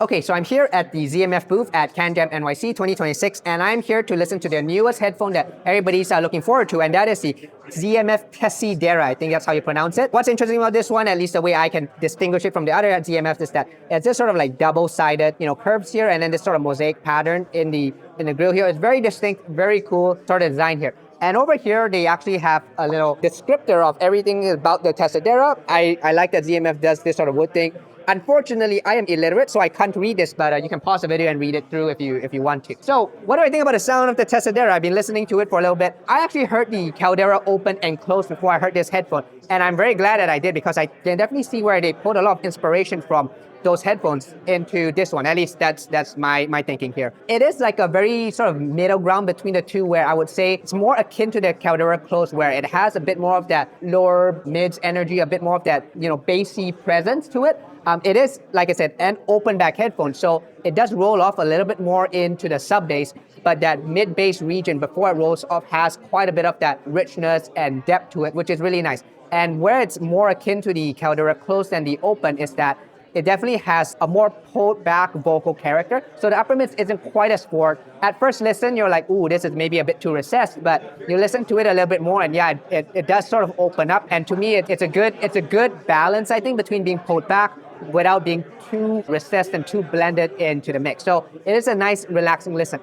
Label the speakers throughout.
Speaker 1: Okay, so I'm here at the ZMF booth at CanJam NYC 2026, and I'm here to listen to their newest headphone that everybody's looking forward to, and that is the ZMF Tessidera. I think that's how you pronounce it. What's interesting about this one, at least the way I can distinguish it from the other ZMFs, is that it's this sort of like double-sided, curves here, and then this sort of mosaic pattern in the grill here. It's very distinct, very cool sort of design here. And over here, they actually have a little descriptor of everything about the Tessidera. I like that ZMF does this sort of wood thing. Unfortunately, I am illiterate, so I can't read this, but you can pause the video and read it through if you want to. So what do I think about the sound of the Tessidera? I've been listening to it for a little bit. I actually heard the Caldera open and close before I heard this headphone, and I'm very glad that I did because I can definitely see where they put a lot of inspiration from those headphones into this one. At least that's my thinking here. It is like a very sort of middle ground between the two, where I would say it's more akin to the Caldera close, where it has a bit more of that lower mids energy, a bit more of that bassy presence to it. It is, like I said, an open back headphone, so it does roll off a little bit more into the sub bass, but that mid bass region before it rolls off has quite a bit of that richness and depth to it, which is really nice. And where it's more akin to the Caldera close than the open is that it definitely has a more pulled back vocal character. So the upper mids isn't quite as forward. At first listen, you're like, ooh, this is maybe a bit too recessed, but you listen to it a little bit more and yeah, it does sort of open up. And to me, it's a good balance, I think, between being pulled back without being too recessed and too blended into the mix. So it is a nice, relaxing listen.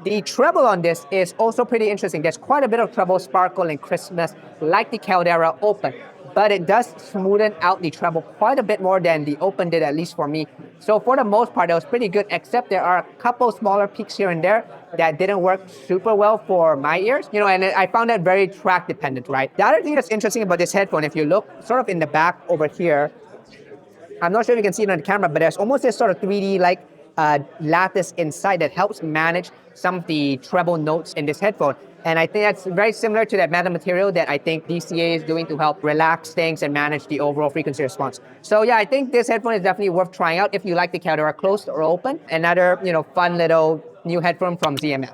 Speaker 1: The treble on this is also pretty interesting. There's quite a bit of treble sparkle and crispness like the Caldera open, but it does smoothen out the treble quite a bit more than the open did, at least for me. So for the most part, it was pretty good, except there are a couple smaller peaks here and there that didn't work super well for my ears. And I found that very track dependent, right? The other thing that's interesting about this headphone, if you look sort of in the back over here, I'm not sure if you can see it on the camera, but there's almost this sort of 3D-like lattice inside that helps manage some of the treble notes in this headphone. And I think that's very similar to that metal material that I think DCA is doing to help relax things and manage the overall frequency response. So yeah, I think this headphone is definitely worth trying out if you like the Caldera closed or open. Another, fun little new headphone from ZMF.